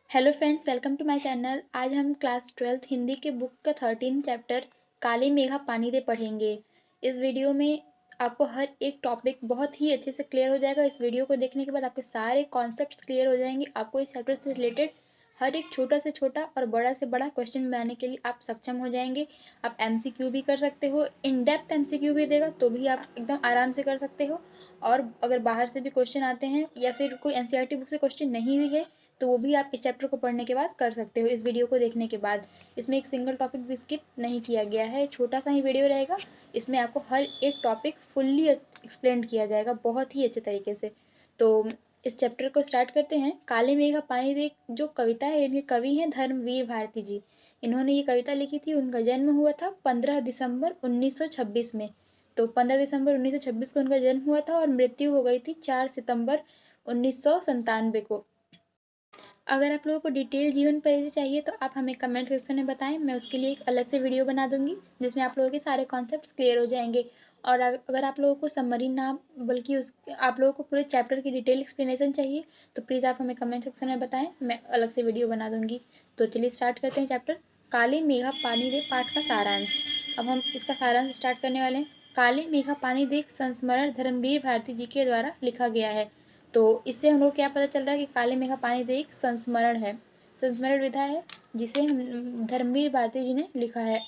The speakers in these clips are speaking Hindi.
Hello friends, welcome to my channel. आज हम क्लास 12th हिंदी के बुक का 13 चैप्टर काले मेघा पानी दे पढ़ेंगे। इस वीडियो में आपको हर एक टॉपिक बहुत ही अच्छे से क्लियर हो जाएगा। इस वीडियो को देखने के बाद आपके सारे कॉन्सेप्ट्स क्लियर हो जाएंगे। आपको इस चैप्टर से रिलेटेड हर एक छोटा से छोटा और बड़ा से बड़ा क्वेश्चन बनाने के लिए आप सक्षम हो जाएंगे। आप एमसीक्यू भी कर सकते हो, इन डेप्थ एमसीक्यू भी देगा तो भी आप एकदम आराम से कर सकते हो। और अगर बाहर से भी क्वेश्चन आते हैं या फिर कोई एनसीईआरटी बुक से क्वेश्चन नहीं भी है तो वो भी आप इस चैप्टर को पढ़ने के बाद कर सकते हो, इस वीडियो को देखने के बाद। इसमें एक सिंगल टॉपिक भी स्किप नहीं किया गया है, छोटा सा ही वीडियो रहेगा। इसमें आपको हर एक टॉपिक फुल्ली एक्सप्लेन किया जाएगा बहुत ही अच्छे तरीके से। तो इस चैप्टर को स्टार्ट करते हैं। काले मेघा पानी दे जो कविता है, इनके कवि हैं धर्मवीर भारती जी। इन्होंने ये कविता लिखी थी। उनका जन्म हुआ था 15 दिसंबर 1926 में। तो 15 दिसंबर 1926 को उनका जन्म हुआ था और मृत्यु हो गई थी 4 सितंबर 1997 को। अगर आप लोगों को डिटेल जीवन परिचय चाहिए तो आप हमें कमेंट सेक्शन में बताएं, मैं उसके लिए एक अलग से वीडियो बना दूंगी जिसमें आप लोगों के सारे कॉन्सेप्ट्स क्लियर हो जाएंगे। और अगर आप लोगों को समरी ना बल्कि उस आप लोगों को पूरे चैप्टर की डिटेल एक्सप्लेनेशन चाहिए तो प्लीज़ आप हमें कमेंट सेक्शन में बताएं, मैं अलग से वीडियो बना दूंगी। तो चलिए स्टार्ट करते हैं चैप्टर काले मेघा पानी दे पाठ का सारांश। अब हम इसका सारांश स्टार्ट करने वाले हैं। काले मेघा पानी दे संस्मरण धर्मवीर भारती जी के द्वारा लिखा गया है। तो इससे हम लोग क्या पता चल रहा है कि काले मेघा पानी दे एक संस्मरण है, संस्मरण विधा है जिसे हम धर्मवीर भारती जी ने लिखा है।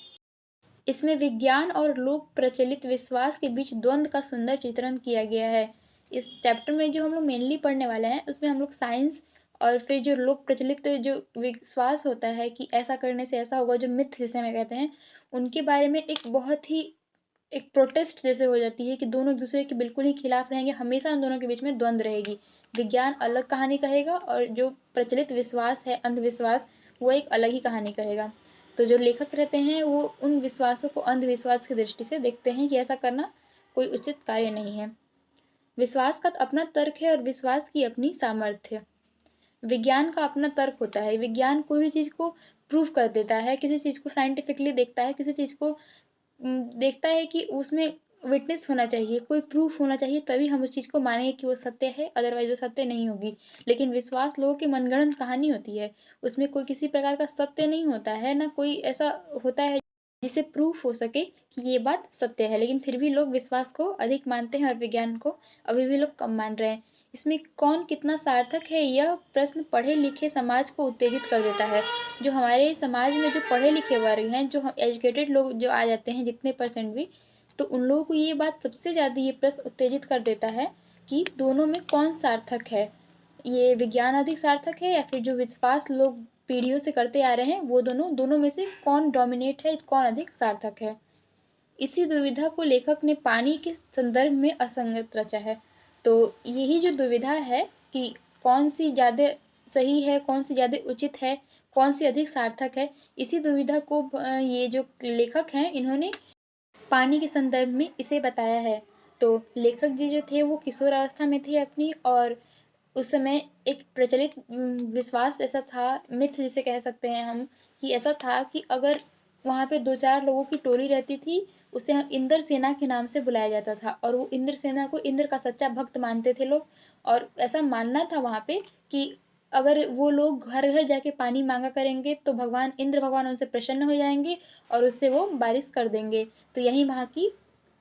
इसमें विज्ञान और लोक प्रचलित विश्वास के बीच द्वंद्व का सुंदर चित्रण किया गया है। इस चैप्टर में जो हम लोग मेनली पढ़ने वाले हैं उसमें हम लोग साइंस और फिर जो लोक प्रचलित जो विश्वास होता है कि ऐसा करने से ऐसा होगा, जो मिथ जिसे हमें कहते हैं, उनके बारे में एक बहुत ही एक प्रोटेस्ट जैसे हो जाती है कि दोनों एक दूसरे के बिल्कुल ही खिलाफ रहेंगे, हमेशा उन दोनों के बीच में द्वंद्व रहेगी। विज्ञान अलग कहानी कहेगा और जो प्रचलित विश्वास है, अंधविश्वास, वो एक अलग ही कहानी कहेगा। तो जो लेखक रहते हैं वो उन विश्वासों को अंधविश्वास की दृष्टि से देखते हैं कि ऐसा करना कोई उचित कार्य नहीं है। विश्वास का अपना तर्क है और विश्वास की अपनी सामर्थ्य। विज्ञान का अपना तर्क होता है। विज्ञान कोई भी चीज़ को प्रूव कर देता है, किसी चीज़ को साइंटिफिकली देखता है, किसी चीज़ को देखता है कि उसमें विटनेस होना चाहिए, कोई प्रूफ होना चाहिए, तभी हम उस चीज़ को मानेंगे कि वो सत्य है, अदरवाइज वो सत्य नहीं होगी। लेकिन विश्वास लोगों की मनगढ़ंत कहानी होती है, उसमें कोई किसी प्रकार का सत्य नहीं होता है, ना कोई ऐसा होता है जिसे प्रूफ हो सके कि ये बात सत्य है। लेकिन फिर भी लोग विश्वास को अधिक मानते हैं और विज्ञान को अभी भी लोग कम मान रहे हैं। इसमें कौन कितना सार्थक है, यह प्रश्न पढ़े लिखे समाज को उत्तेजित कर देता है। जो हमारे समाज में जो पढ़े लिखे वर्ग हैं, जो हम एजुकेटेड लोग जो आ जाते हैं जितने परसेंट भी, तो उन लोगों को ये बात सबसे ज़्यादा ये प्रश्न उत्तेजित कर देता है कि दोनों में कौन सार्थक है। ये विज्ञान अधिक सार्थक है या फिर जो विश्वास लोग पीढ़ियों से करते आ रहे हैं, वो दोनों दोनों में से कौन डोमिनेट है, कौन अधिक सार्थक है। इसी दुविधा को लेखक ने पानी के संदर्भ में असंगत रचा है। तो यही जो दुविधा है कि कौन सी ज़्यादा सही है, कौन सी ज़्यादा उचित है, कौन सी अधिक सार्थक है, इसी दुविधा को ये जो लेखक हैं इन्होंने पानी के संदर्भ में इसे बताया है। तो लेखक जी जो थे वो किशोर अवस्था में थे अपनी, और उस समय एक प्रचलित विश्वास ऐसा था, मिथ जिसे कह सकते हैं हम, कि ऐसा था कि अगर वहाँ पे 2-4 लोगों की टोली रहती थी, उसे इंद्र सेना के नाम से बुलाया जाता था और वो इंद्र सेना को इंद्र का सच्चा भक्त मानते थे लोग। और ऐसा मानना था वहाँ पे कि अगर वो लोग घर घर जाके पानी मांगा करेंगे तो भगवान इंद्र भगवान उनसे प्रसन्न हो जाएंगे और उससे वो बारिश कर देंगे। तो यही वहाँ की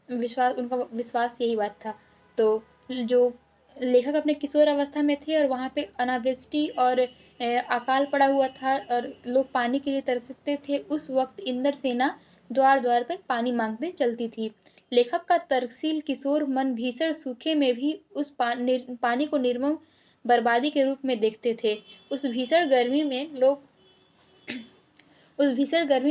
विश्वास, उनका विश्वास यही बात था। तो जो लेखक अपने किशोर अवस्था में थे और वहाँ पे अनावृष्टि और अकाल पड़ा हुआ था और लोग पानी के लिए तरसते थे, उस वक्त इंद्र सेना द्वार द्वार पर पानी मांगते चलती थी। लेखक का तर्कशील किशोर मन भीषण सूखे में भी उस पानी को निर्मम बर्बादी के रूप में देखते थे। उस भीषण गर्मी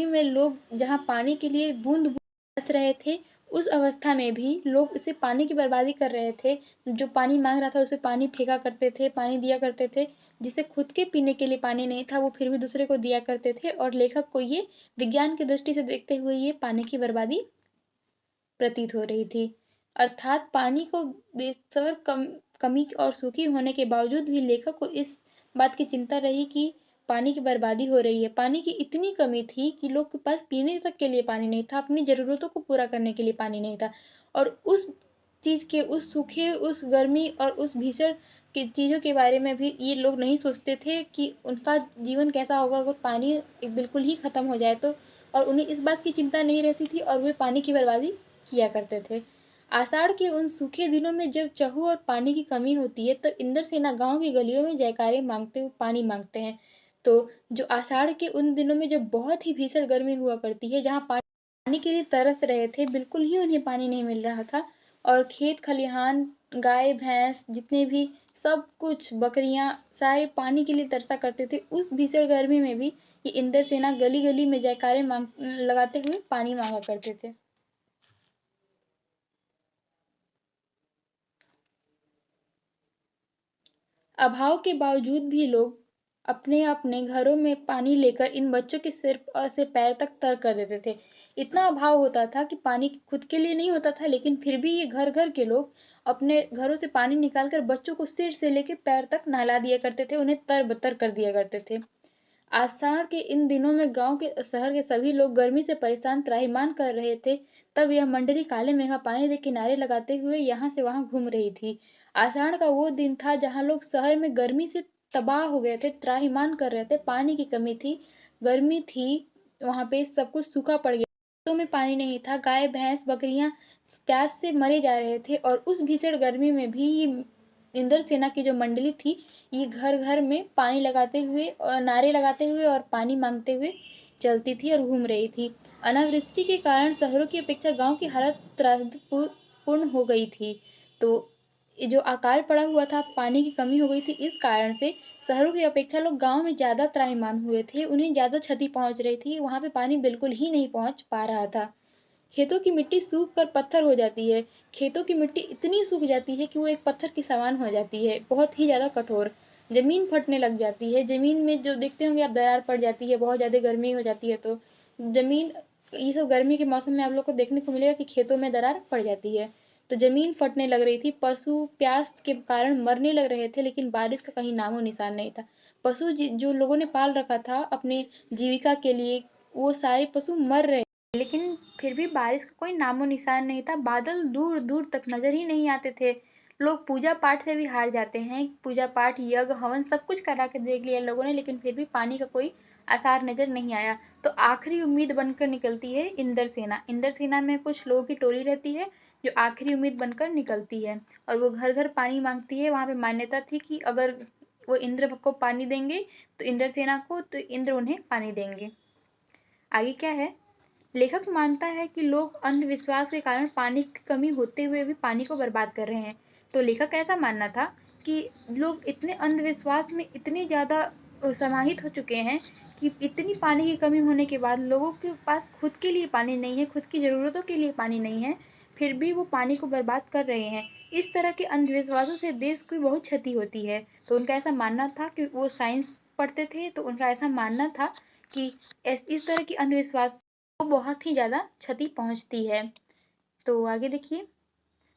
में लोग जहाँ पानी के लिए बूंद बूंद तरस रहे थे, उस अवस्था में भी लोग उसे पानी की बर्बादी कर रहे थे। जो पानी मांग रहा था उस पे पानी फेंका करते थे, पानी दिया करते थे, जिसे खुद के पीने के लिए पानी नहीं था वो फिर भी दूसरे को दिया करते थे। और लेखक को ये विज्ञान की दृष्टि से देखते हुए ये पानी की बर्बादी प्रतीत हो रही थी। अर्थात पानी को बेसबर कमी और सूखी होने के बावजूद भी लेखक को इस बात की चिंता रही कि पानी की बर्बादी हो रही है। पानी की इतनी कमी थी कि लोग के पास पीने तक के लिए पानी नहीं था, अपनी ज़रूरतों को पूरा करने के लिए पानी नहीं था। और उस चीज़ के, उस सूखे, उस गर्मी और उस भीषण चीज़ों के बारे में भी ये लोग नहीं सोचते थे कि उनका जीवन कैसा होगा अगर पानी बिल्कुल ही ख़त्म हो जाए तो, और उन्हें इस बात की चिंता नहीं रहती थी और वे पानी की बर्बादी किया करते थे। आषाढ़ के उन सूखे दिनों में जब चहु और पानी की कमी होती है, तो इंद्रसेना गाँव की गलियों में जयकारे माँगते हुए पानी माँगते हैं। तो जो आषाढ़ के उन दिनों में जब बहुत ही भीषण गर्मी हुआ करती है, जहाँ पानी के लिए तरस रहे थे, बिल्कुल ही उन्हें पानी नहीं मिल रहा था और खेत खलिहान, गाय भैंस जितने भी सब कुछ बकरियां सारे पानी के लिए तरसा करते थे। उस भीषण गर्मी में भी ये इंद्रसेना गली गली में जयकारे मांग लगाते हुए पानी मांगा करते थे। अभाव के बावजूद भी लोग अपने अपने घरों में पानी लेकर इन बच्चों के सिर से पैर तक तर कर देते थे। इतना अभाव होता था कि पानी खुद के लिए नहीं होता था, लेकिन फिर भी ये घर घर के लोग अपने घरों से पानी निकाल कर बच्चों को सिर से लेकर पैर तक नहला दिया करते थे, उन्हें तर बतर कर दिया करते थे। आषाढ़ के इन दिनों में गांव के शहर के सभी लोग गर्मी से परेशान त्राहिमाम कर रहे थे। तब यह मंडली काले मेघा पानी दे किनारे लगाते हुए यहाँ से वहाँ घूम रही थी। आषाढ़ का वो दिन था जहाँ लोग शहर में गर्मी से तबाह हो गए थे, त्राहिमाम कर रहे थे। पानी की कमी थी, गर्मी थी, वहाँ पे सब कुछ सूखा पड़ गया, खेतों में पानी नहीं था, गाय भैंस बकरियां प्यास से मरे जा रहे थे। और उस भीषण गर्मी में भी इंद्रसेना की जो मंडली थी, ये घर घर में पानी लगाते हुए और नारे लगाते हुए और पानी मांगते हुए चलती थी और घूम रही थी। अनावृष्टि के कारण शहरों की अपेक्षा गांव की हालत त्रासदपूर्ण हो गई थी। तो ये जो अकाल पड़ा हुआ था, पानी की कमी हो गई थी, इस कारण से शहरों की अपेक्षा लोग गांव में ज़्यादा त्राहिमाम हुए थे, उन्हें ज़्यादा क्षति पहुंच रही थी, वहां पे पानी बिल्कुल ही नहीं पहुंच पा रहा था। खेतों की मिट्टी सूख कर पत्थर हो जाती है। खेतों की मिट्टी इतनी सूख जाती है कि वो एक पत्थर के समान हो जाती है, बहुत ही ज़्यादा कठोर। ज़मीन फटने लग जाती है, ज़मीन में जो देखते होंगे आप दरार पड़ जाती है, बहुत ज़्यादा गर्मी हो जाती है तो ज़मीन, ये सब गर्मी के मौसम में आप लोग को देखने को मिलेगा कि खेतों में दरार पड़ जाती है। तो ज़मीन फटने लग रही थी, पशु प्यास के कारण मरने लग रहे थे, लेकिन बारिश का कहीं नामो निशान नहीं था। पशु जो लोगों ने पाल रखा था अपनी जीविका के लिए, वो सारे पशु मर रहे, लेकिन फिर भी बारिश का कोई नामो निशान नहीं था। बादल दूर दूर तक नजर ही नहीं आते थे। लोग पूजा पाठ से भी हार जाते हैं, पूजा पाठ यज्ञ हवन सब कुछ करा के देख लिया लोगों ने, लेकिन फिर भी पानी का कोई आसार नजर नहीं आया। तो आखिरी उम्मीद बनकर निकलती है इंद्रसेना। इंद्रसेना में कुछ लोगों की टोली रहती है जो आखिरी उम्मीद बनकर निकलती है, और वो घर घर पानी मांगती है। वहाँ पे मान्यता थी कि अगर वो इंद्र को पानी देंगे तो इंद्रसेना को, तो इंद्र उन्हें पानी देंगे। आगे क्या है, लेखक मानता है कि लोग अंधविश्वास के कारण पानी की कमी होते हुए भी पानी को बर्बाद कर रहे हैं। तो लेखक का ऐसा मानना था कि लोग इतने अंधविश्वास में इतने ज़्यादा समाहित हो चुके हैं कि इतनी पानी की कमी होने के बाद लोगों के पास खुद के लिए पानी नहीं है, खुद की ज़रूरतों के लिए पानी नहीं है, फिर भी वो पानी को बर्बाद कर रहे हैं। इस तरह के अंधविश्वासों से देश की बहुत क्षति होती है। तो उनका ऐसा मानना था कि वो साइंस पढ़ते थे, तो उनका ऐसा मानना था कि इस तरह की अंधविश्वास को बहुत ही ज़्यादा क्षति पहुंचती है। तो आगे देखिए,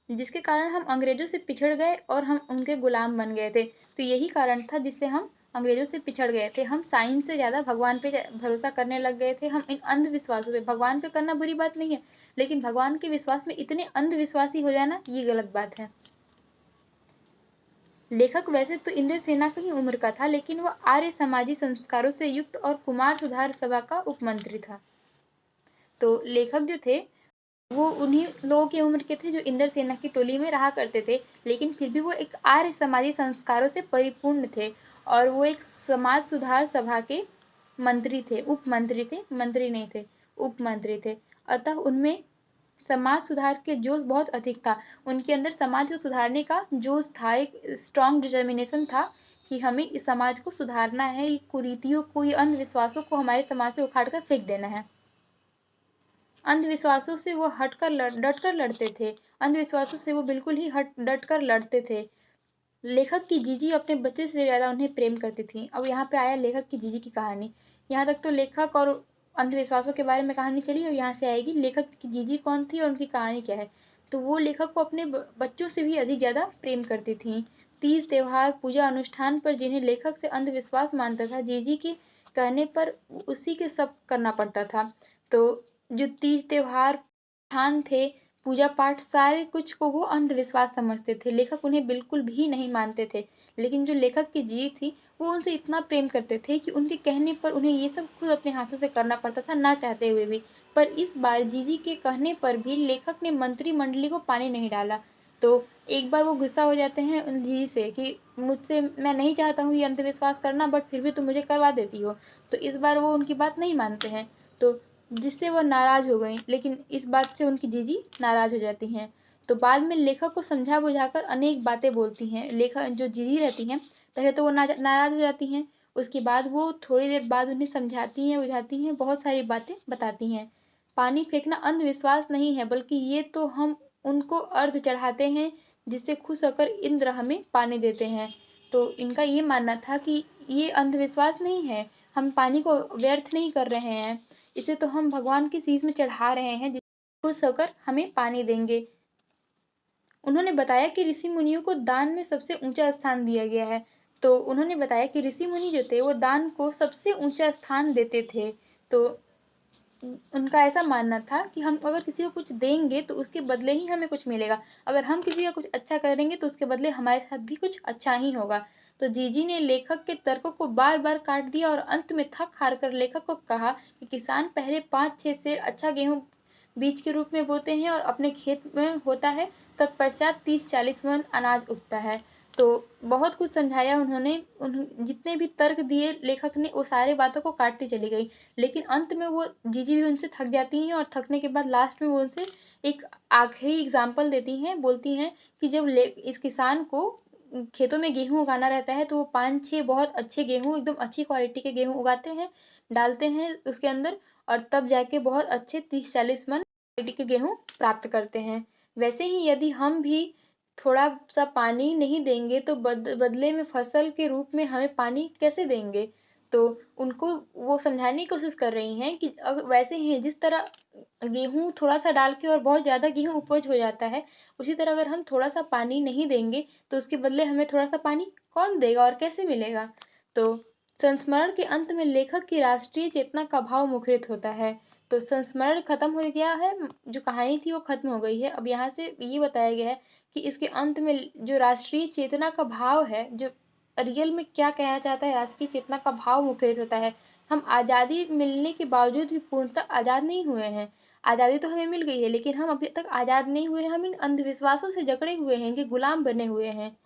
जिसके कारण हम अंग्रेजों से पिछड़ गए और हम उनके गुलाम बन गए थे। तो यही कारण था जिससे हम अंग्रेजों से पिछड़ गए थे। हम साइंस से ज़्यादा भगवान पे भरोसा करने लग गए थे। हम इन अंधविश्वासों पे, भगवान पे करना बुरी बात नहीं है, लेकिन भगवान के विश्वास में इतने अंधविश्वासी हो जाना ये गलत बात है। लेखक वैसे तो इंद्रसेना की ही उम्र का था, लेकिन वह आर्य समाजी संस्कारों से युक्त और कुमार सुधार सभा का उपमंत्री था। तो लेखक जो थे वो उन्हीं लोगों की उम्र के थे जो इंद्रसेना की टोली में रहा करते थे, लेकिन फिर भी वो एक आर्य समाजी संस्कारों से परिपूर्ण थे और वो एक समाज सुधार सभा के मंत्री थे, उपमंत्री थे, मंत्री नहीं थे, उपमंत्री थे। अतः उनमें समाज सुधार के जोश बहुत अधिक था। उनके अंदर समाज को सुधारने का जोश था, एक स्ट्रॉन्ग डिटर्मिनेशन था कि हमें इस समाज को सुधारना है, ये कुरीतियों को, ये अंधविश्वासों को हमारे समाज से उखाड़ कर फेंक देना है। अंधविश्वासों से वो डट कर लड़ते थे। अंधविश्वासों से वो बिल्कुल ही डट कर लड़ते थे। लेखक की जीजी अपने बच्चे से ज़्यादा उन्हें प्रेम करती थी। अब यहाँ पे आया लेखक की जीजी की कहानी। यहाँ तक तो लेखक और अंधविश्वासों के बारे में कहानी चली, और यहाँ से आएगी लेखक की जीजी कौन थी और उनकी कहानी क्या है। तो वो लेखक को अपने बच्चों से भी अधिक ज़्यादा प्रेम करती थी। तीज त्योहार पूजा अनुष्ठान पर जिन्हें लेखक से अंधविश्वास मानता था, जीजी के कहने पर उसी के सब करना पड़ता था। तो जो तीज त्योहार अनुष्ठान थे, पूजा पाठ सारे कुछ को वो अंधविश्वास समझते थे। लेखक उन्हें बिल्कुल भी नहीं मानते थे। लेकिन जो लेखक की जी थी, वो उनसे इतना प्रेम करते थे कि उनके कहने पर उन्हें ये सब खुद अपने हाथों से करना पड़ता था, ना चाहते हुए भी। पर इस बार जीजी के कहने पर भी लेखक ने मंत्रिमंडली को पानी नहीं डाला। तो एक बार वो गुस्सा हो जाते हैं उन जीजी से कि मुझसे, मैं नहीं चाहता हूँ ये अंधविश्वास करना, बट फिर भी तुम मुझे करवा देती हो। तो इस बार वो उनकी बात नहीं मानते हैं। तो जिससे वो नाराज़ हो गईं, लेकिन इस बात से उनकी जीजी नाराज़ हो जाती हैं। तो बाद में लेखक को समझा बुझाकर अनेक बातें बोलती हैं। लेखक जो जीजी रहती हैं, पहले तो वो नाराज़ हो जाती हैं, उसके बाद वो थोड़ी देर बाद उन्हें समझाती हैं, बुझाती हैं, बहुत सारी बातें बताती हैं। पानी फेंकना अंधविश्वास नहीं है, बल्कि ये तो हम उनको अर्घ चढ़ाते हैं, जिससे खुश होकर इंद्र हमें पानी देते हैं। तो इनका ये मानना था कि ये अंधविश्वास नहीं है, हम पानी को व्यर्थ नहीं कर रहे हैं, इसे तो हम भगवान के शीश में चढ़ा रहे हैं, जिससे खुश होकर हमें पानी देंगे। उन्होंने बताया कि ऋषि मुनियों को दान में सबसे ऊंचा स्थान दिया गया है। तो उन्होंने बताया कि ऋषि मुनि जो थे वो दान को सबसे ऊंचा स्थान देते थे। तो उनका ऐसा मानना था कि हम अगर किसी को कुछ देंगे तो उसके बदले ही हमें कुछ मिलेगा। अगर हम किसी का कुछ अच्छा करेंगे तो उसके बदले हमारे साथ भी कुछ अच्छा ही होगा। तो जीजी ने लेखक के तर्कों को बार बार काट दिया और अंत में थक हार कर लेखक को कहा कि किसान पहले 5-6 सेर अच्छा गेहूं बीज के रूप में बोते हैं और अपने खेत में होता है, तत्पश्चात 30-40 मन अनाज उगता है। तो बहुत कुछ समझाया उन्होंने, जितने भी तर्क दिए लेखक ने वो सारे बातों को काटती चली गई। लेकिन अंत में वो जीजी भी उनसे थक जाती हैं और थकने के बाद लास्ट में वो उनसे एक आखिरी एग्जाम्पल देती हैं, बोलती हैं कि जब इस किसान को खेतों में गेहूं उगाना रहता है तो वो 5-6 बहुत अच्छे गेहूं, एकदम अच्छी क्वालिटी के गेहूं उगाते हैं, डालते हैं उसके अंदर, और तब जाके बहुत अच्छे 30-40 मन क्वालिटी के गेहूं प्राप्त करते हैं। वैसे ही यदि हम भी थोड़ा सा पानी नहीं देंगे तो बदले में फसल के रूप में हमें पानी कैसे देंगे। तो उनको वो समझाने की कोशिश कर रही हैं कि वैसे ही जिस तरह गेहूं थोड़ा सा डाल के और बहुत ज़्यादा गेहूं उपज हो जाता है, उसी तरह अगर हम थोड़ा सा पानी नहीं देंगे तो उसके बदले हमें थोड़ा सा पानी कौन देगा और कैसे मिलेगा। तो संस्मरण के अंत में लेखक की राष्ट्रीय चेतना का भाव मुखरित होता है। तो संस्मरण खत्म हो गया है, जो कहानी थी वो खत्म हो गई है। अब यहाँ से ये बताया गया है कि इसके अंत में जो राष्ट्रीय चेतना का भाव है, जो रियल में क्या कहना चाहता है, राष्ट्रीय चेतना का भाव मुखरित होता है। हम आज़ादी मिलने के बावजूद भी पूर्णतः आज़ाद नहीं हुए हैं। आज़ादी तो हमें मिल गई है, लेकिन हम अभी तक आज़ाद नहीं हुए हैं। हम इन अंधविश्वासों से जकड़े हुए हैं, कि गुलाम बने हुए हैं।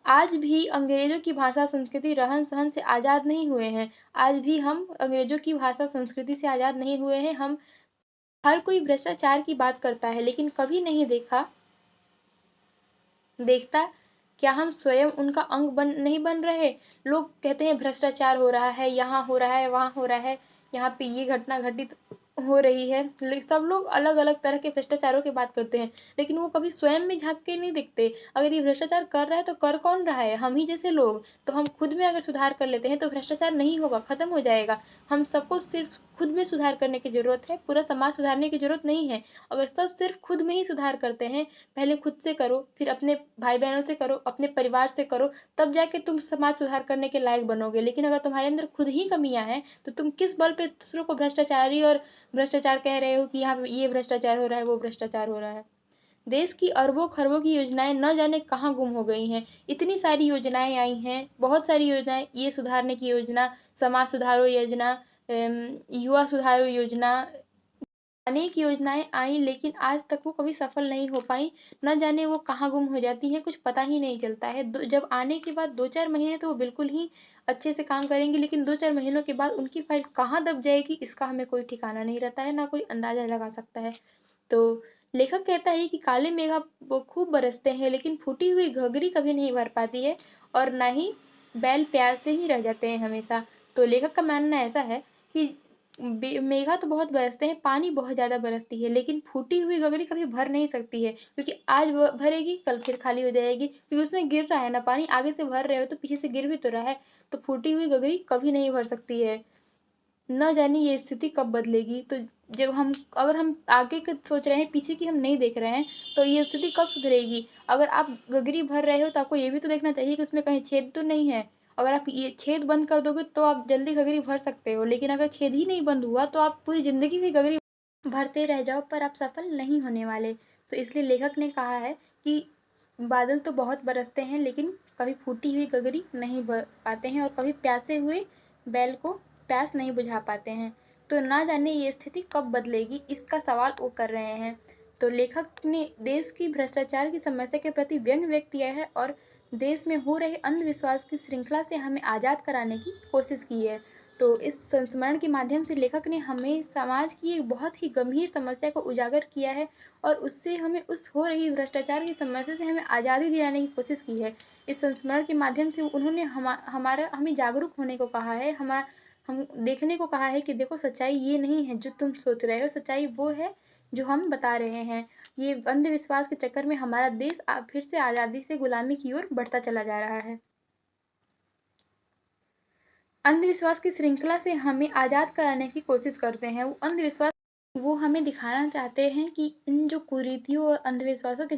आज भी अंग्रेजों की भाषा, संस्कृति, रहन सहन से आज़ाद नहीं हुए हैं। आज भी हम अंग्रेजों की भाषा, संस्कृति से आज़ाद नहीं हुए हैं। हम हर कोई भ्रष्टाचार की बात करता है, लेकिन कभी नहीं देखता क्या हम स्वयं उनका अंग नहीं बन रहे। लोग कहते हैं भ्रष्टाचार हो रहा है, यहाँ हो रहा है, वहाँ हो रहा है, यहाँ पे ये घटना घटित हो रही है। सब लोग अलग अलग तरह के भ्रष्टाचारों की बात करते हैं, लेकिन वो कभी स्वयं में झांक के नहीं देखते। अगर ये भ्रष्टाचार कर रहा है तो कर कौन रहा है, हम ही जैसे लोग। तो हम खुद में अगर सुधार कर लेते हैं तो भ्रष्टाचार नहीं होगा, खत्म हो जाएगा। हम सबको सिर्फ खुद में सुधार करने की जरूरत है, पूरा समाज सुधारने की जरूरत नहीं है। अगर सब सिर्फ खुद में ही सुधार करते हैं, पहले खुद से करो, फिर अपने भाई बहनों से करो, अपने परिवार से करो, तब जाके तुम समाज सुधार करने के लायक बनोगे। लेकिन अगर तुम्हारे अंदर खुद ही कमियां हैं तो तुम किस बल पे दूसरों को भ्रष्टाचारी और भ्रष्टाचार कह रहे हो कि यहाँ पे ये भ्रष्टाचार हो रहा है, वो भ्रष्टाचार हो रहा है। देश की अरबों खरबों की योजनाएं न जाने कहाँ गुम हो गई हैं। इतनी सारी योजनाएं आई हैं, बहुत सारी योजनाएं, ये सुधारने की योजना, समाज सुधारो योजना, युवा सुधारो योजना, अनेक योजनाएं आई, लेकिन आज तक वो कभी सफल नहीं हो पाई। न जाने वो कहाँ गुम हो जाती हैं, कुछ पता ही नहीं चलता है। जब आने के बाद 2-4 महीने तो वो बिल्कुल ही अच्छे से काम करेंगी, लेकिन 2-4 महीनों के बाद उनकी फाइल कहाँ दब जाएगी, इसका हमें कोई ठिकाना नहीं रहता है, ना कोई अंदाजा लगा सकता है। तो लेखक कहता है कि काले मेघ खूब बरसते हैं, लेकिन फूटी हुई घघरी कभी नहीं भर पाती है, और ना ही बैल प्यास से ही रह जाते हैं हमेशा। तो लेखक का मानना ऐसा है कि मेघा तो बहुत बरसते हैं, पानी बहुत ज़्यादा बरसती है, लेकिन फूटी हुई गगरी कभी भर नहीं सकती है, क्योंकि आज भरेगी, कल फिर खाली हो जाएगी, क्योंकि उसमें गिर रहा है ना पानी, आगे से भर रहे हो तो पीछे से गिर भी तो रहा है। तो फूटी हुई गगरी कभी नहीं भर सकती है। न जाने ये स्थिति कब बदलेगी। तो जब हम अगर हम आगे का सोच रहे हैं, पीछे की हम नहीं देख रहे हैं, तो ये स्थिति कब सुधरेगी। अगर आप गगरी भर रहे हो तो आपको ये भी तो देखना चाहिए कि उसमें कहीं छेद तो नहीं है। अगर आप ये छेद बंद कर दोगे तो आप जल्दी गगरी भर सकते हो, लेकिन अगर छेद ही नहीं बंद हुआ तो आप पूरी ज़िंदगी भी गगरी भरते रह जाओ पर आप सफल नहीं होने वाले। तो इसलिए लेखक ने कहा है कि बादल तो बहुत बरसते हैं लेकिन कभी फूटी हुई गगरी नहीं पाते हैं और कभी प्यासे हुए बैल को प्यास नहीं बुझा पाते हैं। तो ना जाने ये स्थिति कब बदलेगी, इसका सवाल वो कर रहे हैं। तो लेखक ने देश की भ्रष्टाचार की समस्या के प्रति व्यंग व्यक्त किया है और देश में हो रहे अंधविश्वास की श्रृंखला से हमें आज़ाद कराने की कोशिश की है। तो इस संस्मरण के माध्यम से लेखक ने हमें समाज की एक बहुत ही गंभीर समस्या को उजागर किया है और उससे हमें उस हो रही भ्रष्टाचार की समस्या से हमें आज़ादी दिलाने की कोशिश की है। इस संस्मरण के माध्यम से उन्होंने हमारा हमें जागरूक होने को कहा है, हम देखने को कहा है कि देखो सच्चाई ये नहीं है जो तुम सोच रहे हो, सच्चाई वो है जो हम बता रहे हैं। ये अंधविश्वास के चक्कर में हमारा देश फिर से आज़ादी से गुलामी की ओर बढ़ता चला जा रहा है। अंधविश्वास की श्रृंखला से हमें आज़ाद कराने की कोशिश करते हैं। वो अंधविश्वास वो हमें दिखाना चाहते हैं कि इन जो कुरीतियों और अंधविश्वासों के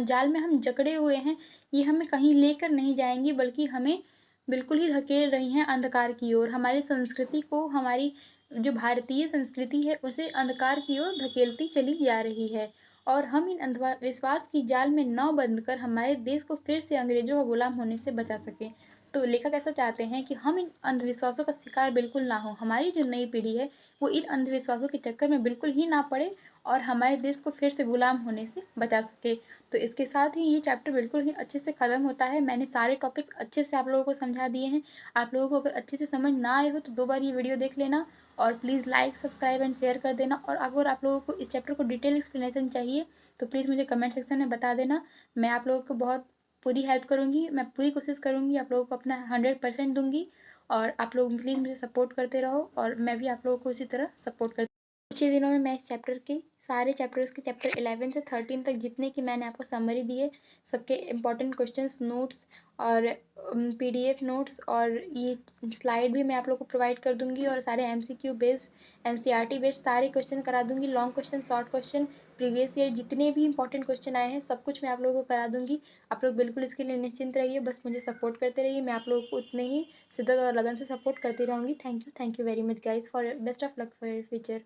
जाल में हम जकड़े हुए हैं, ये हमें कहीं लेकर नहीं जाएँगी बल्कि हमें बिल्कुल ही धकेल रही हैं अंधकार की ओर। हमारी संस्कृति को, हमारी जो भारतीय संस्कृति है, उसे अंधकार की ओर धकेलती चली जा रही है। और हम इन विश्वास की जाल में न बंधकर हमारे देश को फिर से अंग्रेज़ों का गुलाम होने से बचा सकें। तो लेखक ऐसा चाहते हैं कि हम इन अंधविश्वासों का शिकार बिल्कुल ना हों। हमारी जो नई पीढ़ी है, वो इन अंधविश्वासों के चक्कर में बिल्कुल ही ना पड़े और हमारे देश को फिर से गुलाम होने से बचा सके। तो इसके साथ ही ये चैप्टर बिल्कुल ही अच्छे से ख़त्म होता है। मैंने सारे टॉपिक्स अच्छे से आप लोगों को समझा दिए हैं। आप लोगों को अगर अच्छे से समझ ना आए हो तो 2 बार ये वीडियो देख लेना और please like, subscribe and share कर देना। और अगर आप लोगों को इस चैप्टर को डिटेल एक्सप्लेनेशन चाहिए तो प्लीज़ मुझे कमेंट सेक्शन में बता देना। मैं आप लोगों को बहुत पूरी हेल्प करूँगी। मैं पूरी कोशिश करूँगी आप लोगों को अपना 100% दूँगी और आप लोग प्लीज़ मुझे सपोर्ट करते रहो और मैं भी आप लोगों को उसी तरह सपोर्ट करती कुछ ही दिनों में मैं इस चैप्टर के सारे चैप्टर्स के चैप्टर 11 से 13 तक जितने की मैंने आपको समरी दी है, सबके इम्पोर्टेंट क्वेश्चंस, नोट्स और पीडीएफ नोट्स और ये स्लाइड भी मैं आप लोगों को प्रोवाइड कर दूँगी और सारे एमसीक्यू बेस्ड, एनसीईआरटी बेस्ड सारे क्वेश्चन करा दूँगी। Long question, short question, previous year जितने भी इंपॉर्टेंट क्वेश्चन आए हैं, सब कुछ मैं आप लोगों को करा दूँगी। आप लोग बिल्कुल इसके लिए निश्चिंत रहिए, बस मुझे सपोर्ट करते रहिए। मैं आप लोगों को उतने ही शिद्दत और लगन से सपोर्ट करती रहूँगी। Thank you very much guys for best of luck for your future.